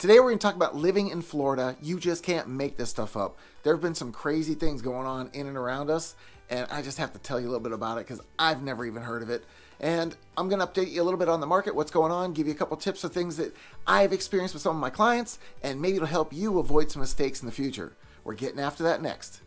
Today we're going to talk about living in Florida. You just can't make this stuff up. There have been some crazy things going on in and around us, and I just have to tell you a little bit about it because I've never even heard of it. And I'm going to update you a little bit on the market, what's going on, give you a couple tips of things that I've experienced with some of my clients, and maybe it'll help you avoid some mistakes in the future. We're getting after that next.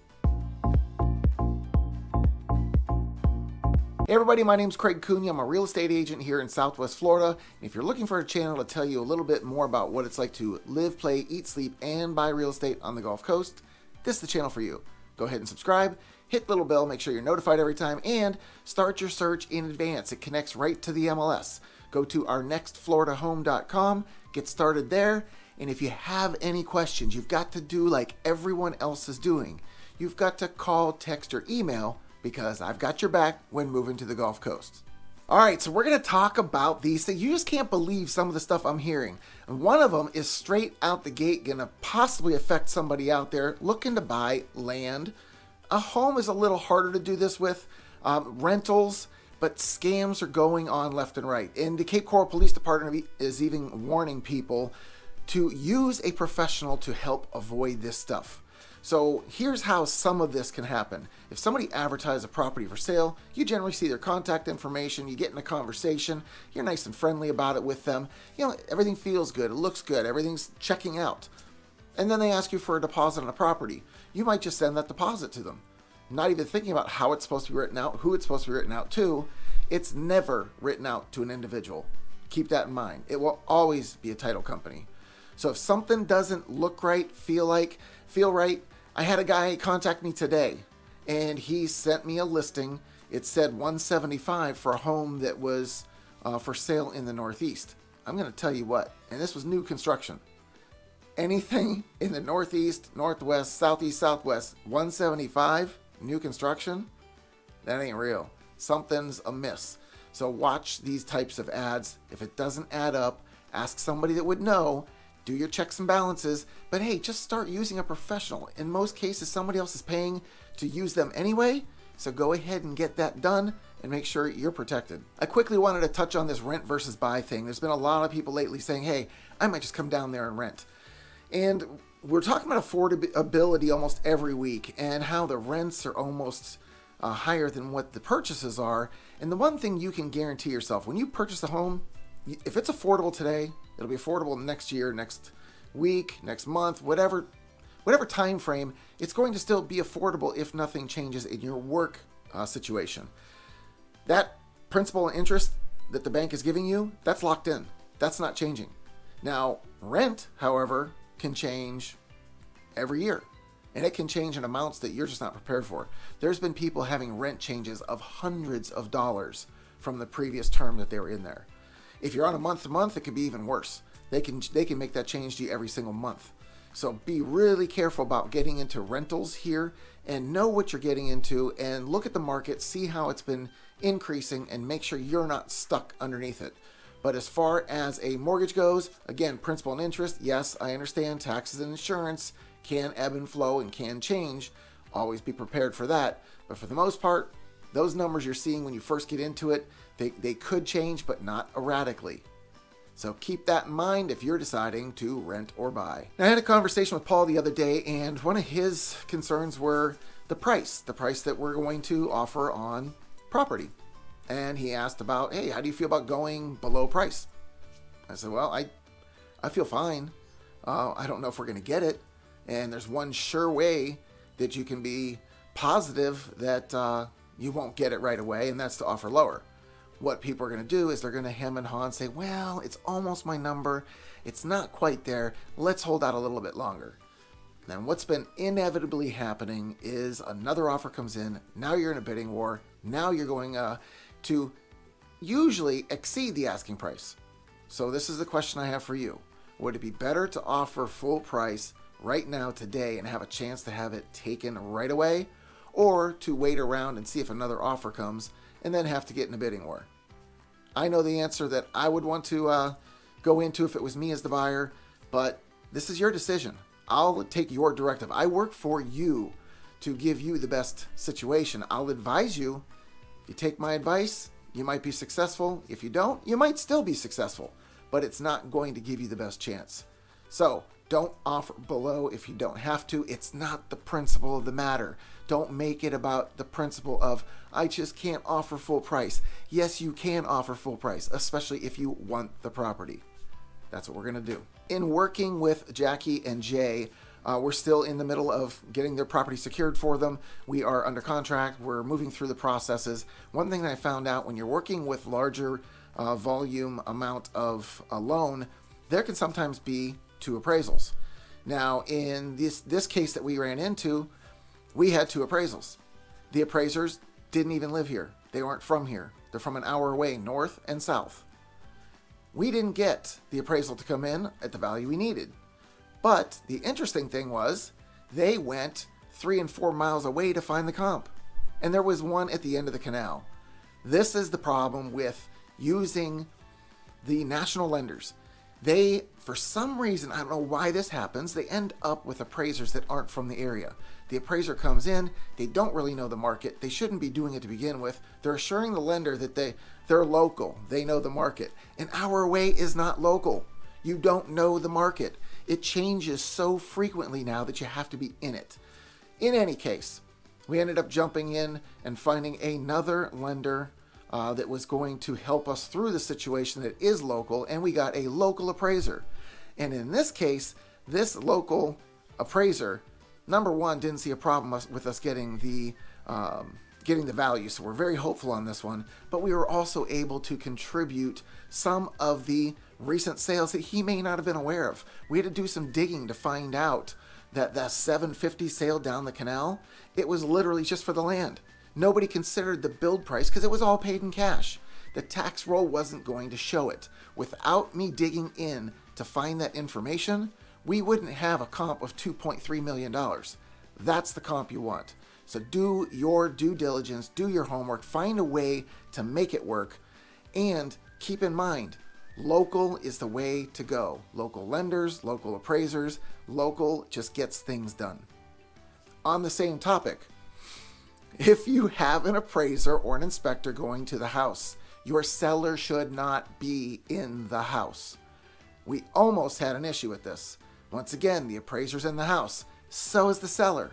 Hey everybody, my name's Craig Cunha. I'm a real estate agent here in Southwest Florida. And if you're looking for a channel to tell you a little bit more about what it's like to live, play, eat, sleep, and buy real estate on the Gulf Coast, this is the channel for you. Go ahead and subscribe, hit the little bell, make sure you're notified every time, and start your search in advance. It connects right to the MLS. Go to ournextfloridahome.com, get started there, and if you have any questions, you've got to do like everyone else is doing. You've got to call, text, or email, because I've got your back when moving to the Gulf Coast. All right, so we're going to talk about these things. You just can't believe some of the stuff I'm hearing. And one of them is straight out the gate going to possibly affect somebody out there looking to buy land. A home is a little harder to do this with. Rentals, but scams are going on left and right. And the Cape Coral Police Department is even warning people to use a professional to help avoid this stuff. So here's how some of this can happen. If somebody advertises a property for sale, you generally see their contact information, you get in a conversation, you're nice and friendly about it with them. You know, everything feels good, it looks good, everything's checking out. And then they ask you for a deposit on a property. You might just send that deposit to them, not even thinking about how it's supposed to be written out, who it's supposed to be written out to. It's never written out to an individual. Keep that in mind. It will always be a title company. So if something doesn't look right, feel right, I had a guy contact me today and he sent me a listing. It said $175 for a home that was for sale in the Northeast. I'm going to tell you what, and this was new construction. Anything in the Northeast, Northwest, Southeast, Southwest, $175, new construction, that ain't real. Something's amiss. So watch these types of ads. If it doesn't add up, ask somebody that would know. Do your checks and balances, but hey, just start using a professional. In most cases, somebody else is paying to use them anyway, so go ahead and get that done and make sure you're protected. I quickly wanted to touch on this rent versus buy thing. There's been a lot of people lately saying, hey, I might just come down there and rent. And we're talking about affordability almost every week and how the rents are almost higher than what the purchases are. And the one thing you can guarantee yourself, when you purchase a home, if it's affordable today, it'll be affordable next year, next week, next month, whatever time frame, it's going to still be affordable if nothing changes in your work situation. That principal and interest that the bank is giving you, that's locked in. That's not changing. Now, rent, however, can change every year. And it can change in amounts that you're just not prepared for. There's been people having rent changes of hundreds of dollars from the previous term that they were in there. If you're on a month-to-month, it could be even worse. They can make that change to you every single month. So be really careful about getting into rentals here and know what you're getting into and look at the market, see how it's been increasing, and make sure you're not stuck underneath it. But as far as a mortgage goes, again, principal and interest, yes, I understand taxes and insurance can ebb and flow and can change. Always be prepared for that. But for the most part, those numbers you're seeing when you first get into it, they could change, but not erratically. So keep that in mind if you're deciding to rent or buy. Now, I had a conversation with Paul the other day, and one of his concerns were the price that we're going to offer on property. And he asked about, hey, how do you feel about going below price? I said, well, I feel fine. I don't know if we're going to get it. And there's one sure way that you can be positive that you won't get it right away, and that's to offer lower. What people are going to do is they're going to hem and haw and say, well, it's almost my number. It's not quite there. Let's hold out a little bit longer. And what's been inevitably happening is another offer comes in. Now you're in a bidding war. Now you're going to usually exceed the asking price. So this is the question I have for you. Would it be better to offer full price right now today and have a chance to have it taken right away, or to wait around and see if another offer comes and then have to get in a bidding war? I know the answer that I would want to go into if it was me as the buyer, but this is your decision. I'll take your directive. I work for you to give you the best situation. I'll advise you. If you take my advice, you might be successful. If you don't, you might still be successful, but it's not going to give you the best chance. So don't offer below if you don't have to. It's not the principle of the matter. Don't make it about the principle of, I just can't offer full price. Yes, you can offer full price, especially if you want the property. That's what we're going to do. In working with Jackie and Jay, we're still in the middle of getting their property secured for them. We are under contract. We're moving through the processes. One thing that I found out, when you're working with larger volume amount of a loan, there can sometimes be 2 appraisals. Now, in this case that we ran into, we had 2 appraisals. The appraisers didn't even live here. They weren't from here. They're from an hour away, north and south. We didn't get the appraisal to come in at the value we needed. But the interesting thing was, they went 3 and 4 miles away to find the comp. And there was one at the end of the canal. This is the problem with using the national lenders. They, for some reason, I don't know why this happens, they end up with appraisers that aren't from the area. The appraiser comes in, they don't really know the market. They shouldn't be doing it to begin with. They're assuring the lender that they're local. They know the market. An hour away is not local. You don't know the market. It changes so frequently now that you have to be in it. In any case, we ended up jumping in and finding another lender that was going to help us through the situation that is local, and we got a local appraiser. And in this case, this local appraiser, number one, didn't see a problem with us getting the value, so we're very hopeful on this one. But we were also able to contribute some of the recent sales that he may not have been aware of. We had to do some digging to find out that the 750 sale down the canal, it was literally just for the land. Nobody considered the build price because it was all paid in cash. The tax roll wasn't going to show it. Without me digging in to find that information, we wouldn't have a comp of $2.3 million. That's the comp you want. So do your due diligence, do your homework, find a way to make it work, and keep in mind, local is the way to go. Local lenders, local appraisers, local just gets things done. On the same topic, if you have an appraiser or an inspector going to the house, your seller should not be in the house. We almost had an issue with this. Once again, the appraiser's in the house. So is the seller.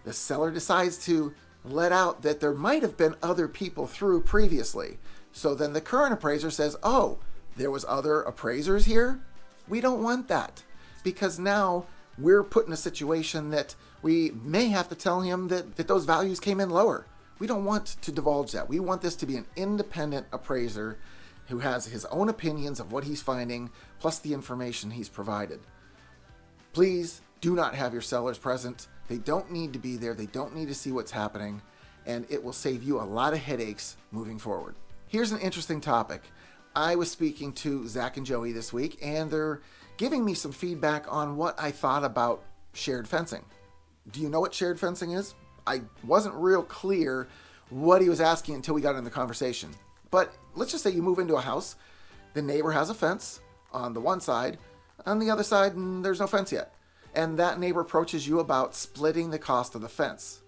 The seller decides to let out that there might have been other people through previously. So then the current appraiser says, oh, there was other appraisers here? We don't want that, because now we're put in a situation that we may have to tell him that those values came in lower. We don't want to divulge that. We want this to be an independent appraiser who has his own opinions of what he's finding, plus the information he's provided. Please do not have your sellers present. They don't need to be there. They don't need to see what's happening, and it will save you a lot of headaches moving forward. Here's an interesting topic. I was speaking to Zach and Joey this week, and they're giving me some feedback on what I thought about shared fencing. Do you know what shared fencing is? I wasn't real clear what he was asking until we got in the conversation. But let's just say you move into a house, the neighbor has a fence on the one side, on the other side, there's no fence yet. And that neighbor approaches you about splitting the cost of the fence.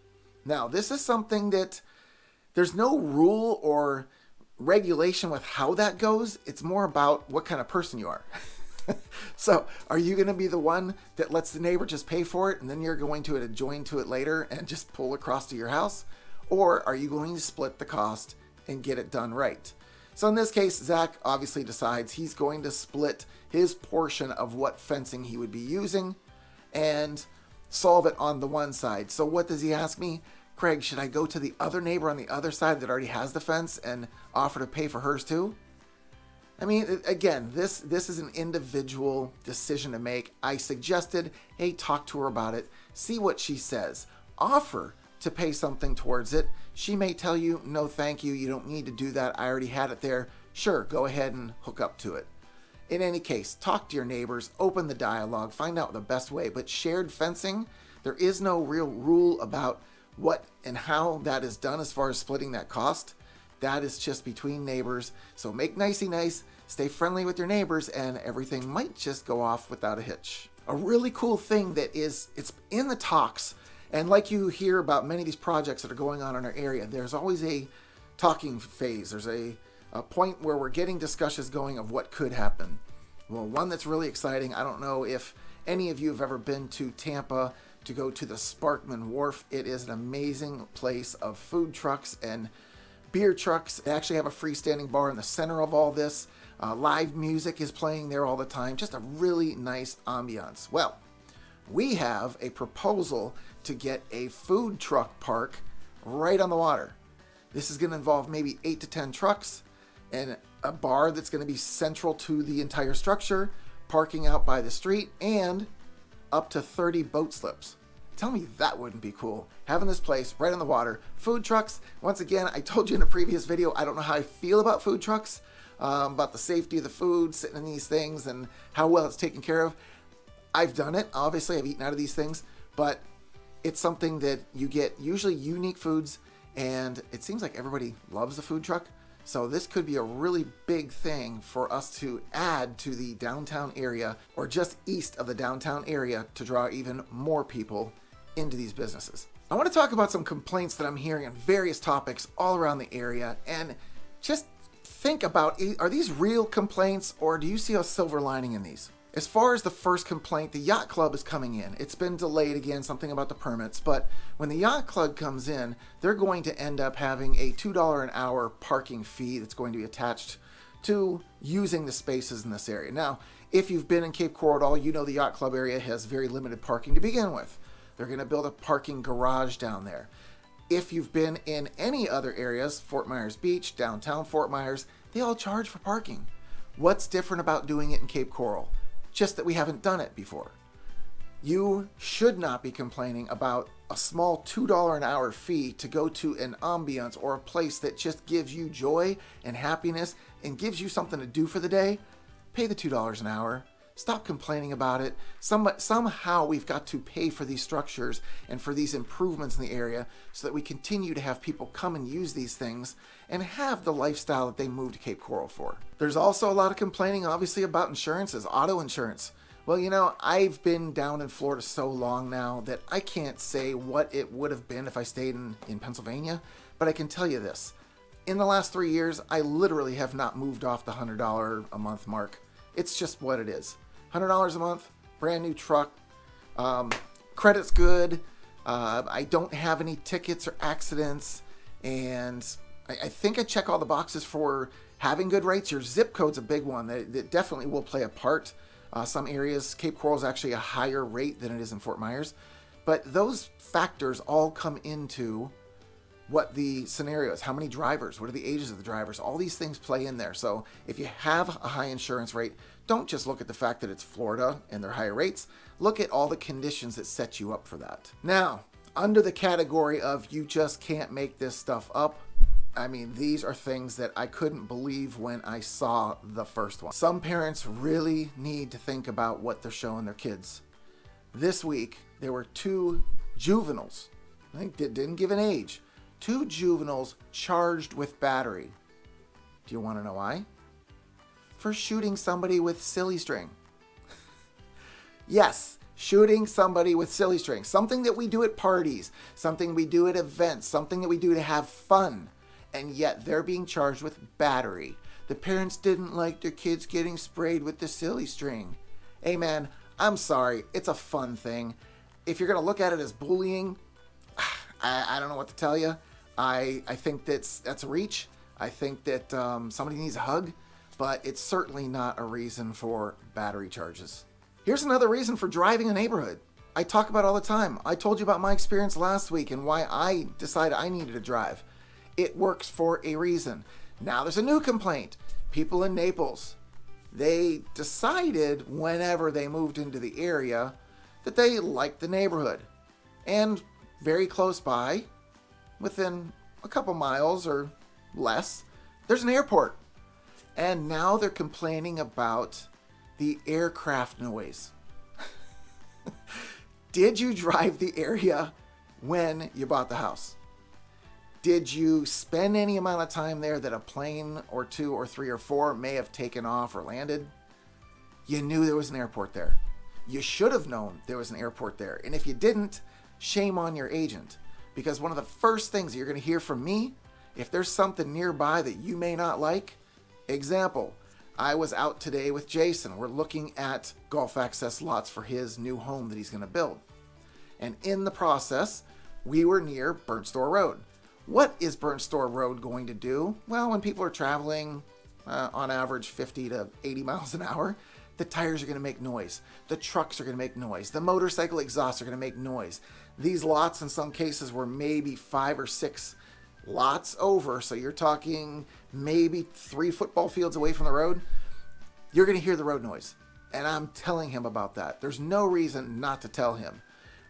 Now, this is something that there's no rule or regulation with how that goes. It's more about what kind of person you are. So are you going to be the one that lets the neighbor just pay for it and then you're going to adjoin to it later and just pull across to your house? Or are you going to split the cost and get it done right? So in this case, Zach obviously decides he's going to split his portion of what fencing he would be using and solve it on the one side. So what does he ask me? Craig, should I go to the other neighbor on the other side that already has the fence and offer to pay for hers too? I mean, again, this is an individual decision to make. I suggested, hey, talk to her about it. See what she says. Offer to pay something towards it. She may tell you, no, thank you. You don't need to do that. I already had it there. Sure, go ahead and hook up to it. In any case, talk to your neighbors, open the dialogue, find out the best way. But shared fencing, there is no real rule about what and how that is done as far as splitting that cost. That is just between neighbors. So make nicey nice, stay friendly with your neighbors, and everything might just go off without a hitch. A really cool thing that is, it's in the talks, and like you hear about many of these projects that are going on in our area, there's always a talking phase. There's a point where we're getting discussions going of what could happen. Well, one that's really exciting, I don't know if any of you have ever been to Tampa to go to the Sparkman Wharf. It is an amazing place of food trucks and beer trucks. They actually have a freestanding bar in the center of all this. Live music is playing there all the time. Just a really nice ambiance. Well, we have a proposal to get a food truck park right on the water. This is going to involve maybe 8 to 10 trucks and a bar that's going to be central to the entire structure, parking out by the street, and up to 30 boat slips. Tell me that wouldn't be cool. Having this place right on the water. Food trucks, once again, I told you in a previous video, I don't know how I feel about food trucks, about the safety of the food, sitting in these things, and how well it's taken care of. I've done it. Obviously, I've eaten out of these things, but it's something that you get usually unique foods, and it seems like everybody loves the food truck. So this could be a really big thing for us to add to the downtown area, or just east of the downtown area, to draw even more people into these businesses. I want to talk about some complaints that I'm hearing on various topics all around the area, and just think about, are these real complaints, or do you see a silver lining in these? As far as the first complaint, the yacht club is coming in. It's been delayed again, something about the permits, but when the yacht club comes in, they're going to end up having a $2 an hour parking fee that's going to be attached to using the spaces in this area. Now, if you've been in Cape Coral at all, you know the yacht club area has very limited parking to begin with. They're going to build a parking garage down there. If you've been in any other areas, Fort Myers Beach, downtown Fort Myers, they all charge for parking. What's different about doing it in Cape Coral? Just that we haven't done it before. You should not be complaining about a small $2 an hour fee to go to an ambiance or a place that just gives you joy and happiness and gives you something to do for the day. Pay the $2 an hour. Stop complaining about it. Somehow we've got to pay for these structures and for these improvements in the area so that we continue to have people come and use these things and have the lifestyle that they moved to Cape Coral for. There's also a lot of complaining, obviously, about insurances, auto insurance. Well, you know, I've been down in Florida so long now that I can't say what it would have been if I stayed in Pennsylvania, but I can tell you this. In the last 3 years, I literally have not moved off the $100 a month mark. It's just what it is. $100 a month, brand new truck, credit's good, I don't have any tickets or accidents, and I think I check all the boxes for having good rates. Your zip code's a big one that definitely will play a part. Some areas, Cape Coral is actually a higher rate than it is in Fort Myers, but those factors all come into what the scenario is. How many drivers? What are the ages of the drivers? All these things play in there. So if you have a high insurance rate, don't just look at the fact that it's Florida and their higher rates. Look at all the conditions that set you up for that. Now, under the category of you just can't make this stuff up, I mean, these are things that I couldn't believe when I saw the first one. Some parents really need to think about what they're showing their kids. This week, there were 2 juveniles. I think they didn't give an age. 2 juveniles charged with battery. Do you want to know why? For shooting somebody with silly string. Yes, shooting somebody with silly string. Something that we do at parties, something we do at events, something that we do to have fun. And yet they're being charged with battery. The parents didn't like their kids getting sprayed with the silly string. Hey man, I'm sorry, it's a fun thing. If you're going to look at it as bullying, I don't know what to tell you. I think that's a reach. I think that somebody needs a hug, but it's certainly not a reason for battery charges. Here's another reason for driving a neighborhood. I talk about it all the time. I told you about my experience last week and why I decided I needed to drive. It works for a reason. Now there's a new complaint. People in Naples, they decided whenever they moved into the area that they liked the neighborhood. And very close by, within a couple miles or less, there's an airport. And now they're complaining about the aircraft noise. Did you drive the area when you bought the house? Did you spend any amount of time there that a plane or 2 or 3 or 4 may have taken off or landed? You knew there was an airport there. You should have known there was an airport there. And if you didn't, shame on your agent. Because one of the first things you're going to hear from me, if there's something nearby that you may not like, example, I was out today with Jason. We're looking at golf access lots for his new home that he's going to build. And in the process, we were near Burnt Store Road. What is Burnt Store Road going to do? Well, when people are traveling on average 50 to 80 miles an hour, the tires are going to make noise. The trucks are going to make noise. The motorcycle exhausts are going to make noise. These lots, in some cases, were maybe 5 or 6 lots over. So you're talking maybe 3 football fields away from the road. You're going to hear the road noise. And I'm telling him about that. There's no reason not to tell him.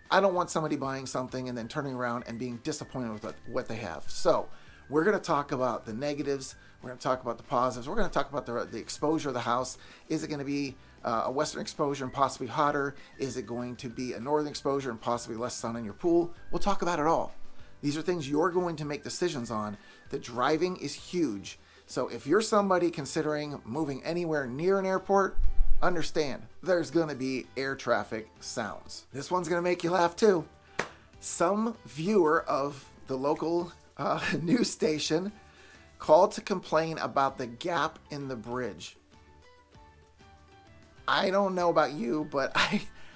I don't want somebody buying something and then turning around and being disappointed with what they have. So we're going to talk about the negatives. We're going to talk about the positives. We're going to talk about the exposure of the house. Is it going to be a western exposure and possibly hotter? Is it going to be a northern exposure and possibly less sun in your pool? We'll talk about it all. These are things you're going to make decisions on. The driving is huge. So if you're somebody considering moving anywhere near an airport, understand there's going to be air traffic sounds. This one's going to make you laugh too. Some viewer of the local news station called to complain about the gap in the bridge. I don't know about you, but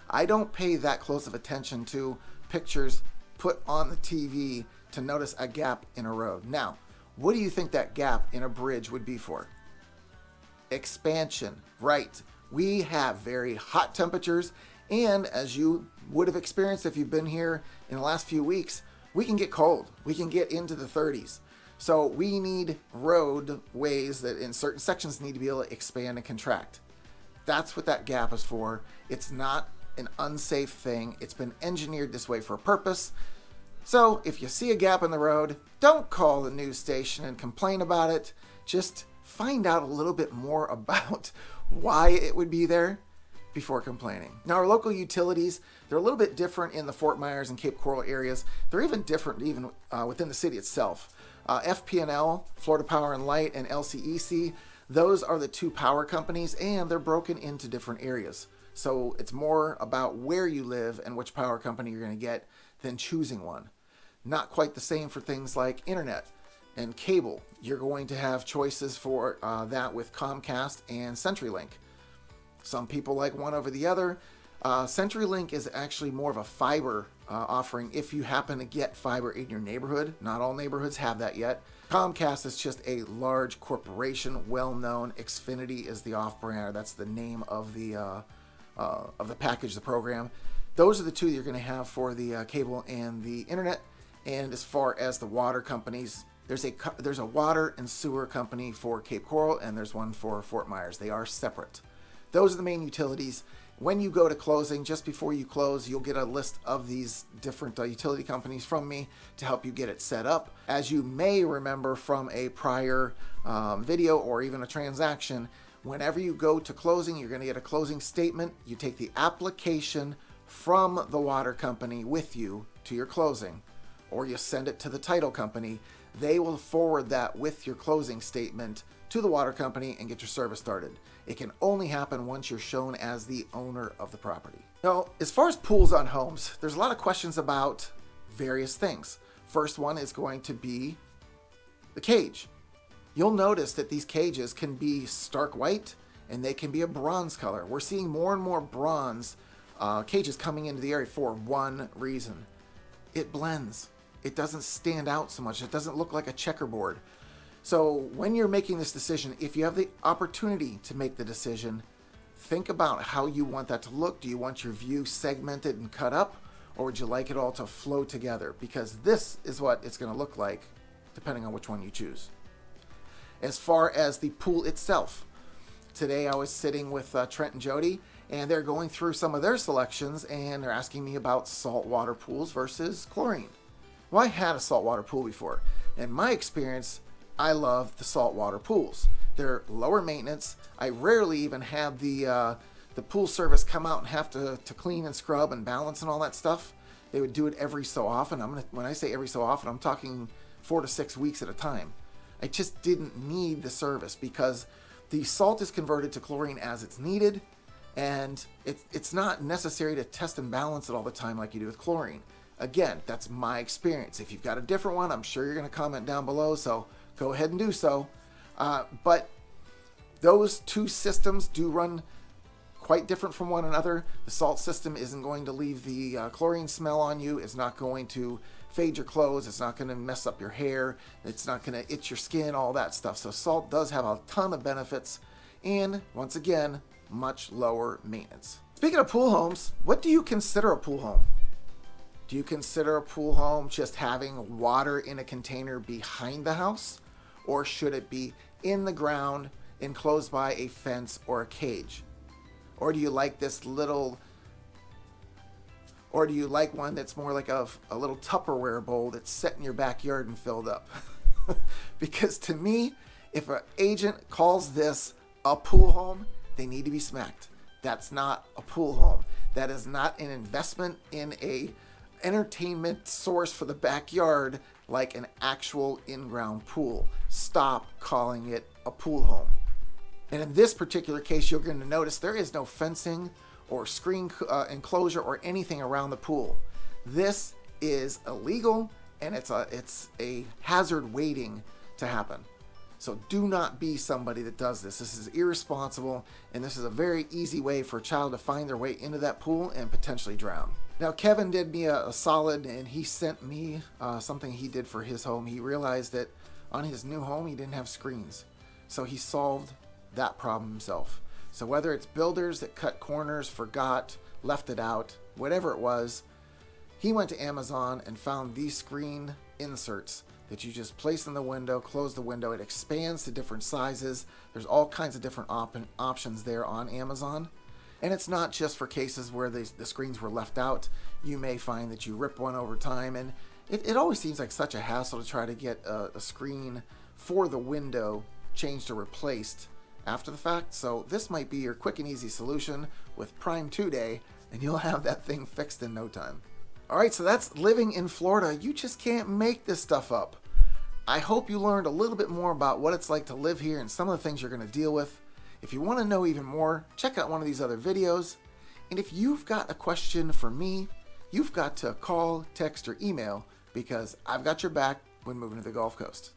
I don't pay that close of attention to pictures put on the TV to notice a gap in a road. Now, what do you think that gap in a bridge would be for? Expansion, right? We have very hot temperatures, and as you would have experienced if you've been here in the last few weeks, we can get cold. We can get into the 30s. So we need roadways that in certain sections need to be able to expand and contract. That's what that gap is for. It's not an unsafe thing. It's been engineered this way for a purpose. So if you see a gap in the road, don't call the news station and complain about it. Just find out a little bit more about why it would be there before complaining. Now, our local utilities, they're a little bit different in the Fort Myers and Cape Coral areas. They're even different within the city itself. FP&L, Florida Power and Light, and LCEC, those are the 2 power companies, and they're broken into different areas. So it's more about where you live and which power company you're going to get than choosing one. Not quite the same for things like internet and cable. You're going to have choices for that with Comcast and CenturyLink. Some people like one over the other. CenturyLink is actually more of a fiber offering if you happen to get fiber in your neighborhood. Not all neighborhoods have that yet. Comcast is just a large corporation, well-known. Xfinity is the off-brand. That's the name of the package, the program. Those are the 2 you're going to have for the cable and the internet. And as far as the water companies, there's a water and sewer company for Cape Coral, and there's one for Fort Myers. They are separate. Those are the main utilities. When you go to closing, just before you close, you'll get a list of these different utility companies from me to help you get it set up. As you may remember from a prior video or even a transaction, whenever you go to closing, you're going to get a closing statement. You take the application from the water company with you to your closing, or you send it to the title company. They will forward that with your closing statement to the water company and get your service started. It can only happen once you're shown as the owner of the property. Now, as far as pools on homes, there's a lot of questions about various things. First one is going to be the cage. You'll notice that these cages can be stark white and they can be a bronze color. We're seeing more and more bronze cages coming into the area for one reason. It blends. It doesn't stand out so much. It doesn't look like a checkerboard. So when you're making this decision, if you have the opportunity to make the decision, think about how you want that to look. Do you want your view segmented and cut up, or would you like it all to flow together? Because this is what it's going to look like depending on which one you choose. As far as the pool itself, today I was sitting with Trent and Jody, and they're going through some of their selections, and they're asking me about saltwater pools versus chlorine. Well, I had a saltwater pool before. In my experience, I love the saltwater pools. They're lower maintenance. I rarely even have the pool service come out and have to clean and scrub and balance and all that stuff. They would do it every so often. When I say every so often, I'm talking 4 to 6 weeks at a time. I just didn't need the service because the salt is converted to chlorine as it's needed, and it's not necessary to test and balance it all the time like you do with chlorine. Again, that's my experience. If you've got a different one, I'm sure you're going to comment down below, so go ahead and do so. But Those two systems do run quite different from one another. The salt system isn't going to leave the chlorine smell on you. It's not going to fade your clothes. It's not going to mess up your hair. It's not going to itch your skin, all that stuff. So salt does have a ton of benefits, and once again, much lower maintenance. Speaking of pool homes, what do you consider a pool home? Do you consider a pool home just having water in a container behind the house? Or should it be in the ground, enclosed by a fence or a cage? Or do you like one that's more like a little Tupperware bowl that's set in your backyard and filled up? Because to me, if an agent calls this a pool home, they need to be smacked. That's not a pool home. That is not an investment in a entertainment source for the backyard like an actual in-ground pool. Stop calling it a pool home. And in this particular case, you're going to notice there is no fencing or screen enclosure or anything around the pool. This is illegal, and it's a hazard waiting to happen. So do not be somebody that does this. This is irresponsible, and this is a very easy way for a child to find their way into that pool and potentially drown. Now, Kevin did me a solid, and he sent me something he did for his home. He realized that on his new home, he didn't have screens. So he solved that problem himself. So whether it's builders that cut corners, forgot, left it out, whatever it was, he went to Amazon and found these screen inserts that you just place in the window, close the window. It expands to different sizes. There's all kinds of different options there on Amazon. And it's not just for cases where the screens were left out. You may find that you rip one over time, and it always seems like such a hassle to try to get a screen for the window changed or replaced after the fact. So this might be your quick and easy solution with Prime 2-Day, and you'll have that thing fixed in no time. All right, so that's living in Florida. You just can't make this stuff up. I hope you learned a little bit more about what it's like to live here and some of the things you're going to deal with. If you want to know even more, check out one of these other videos. And if you've got a question for me, you've got to call, text, or email, because I've got your back when moving to the Gulf Coast.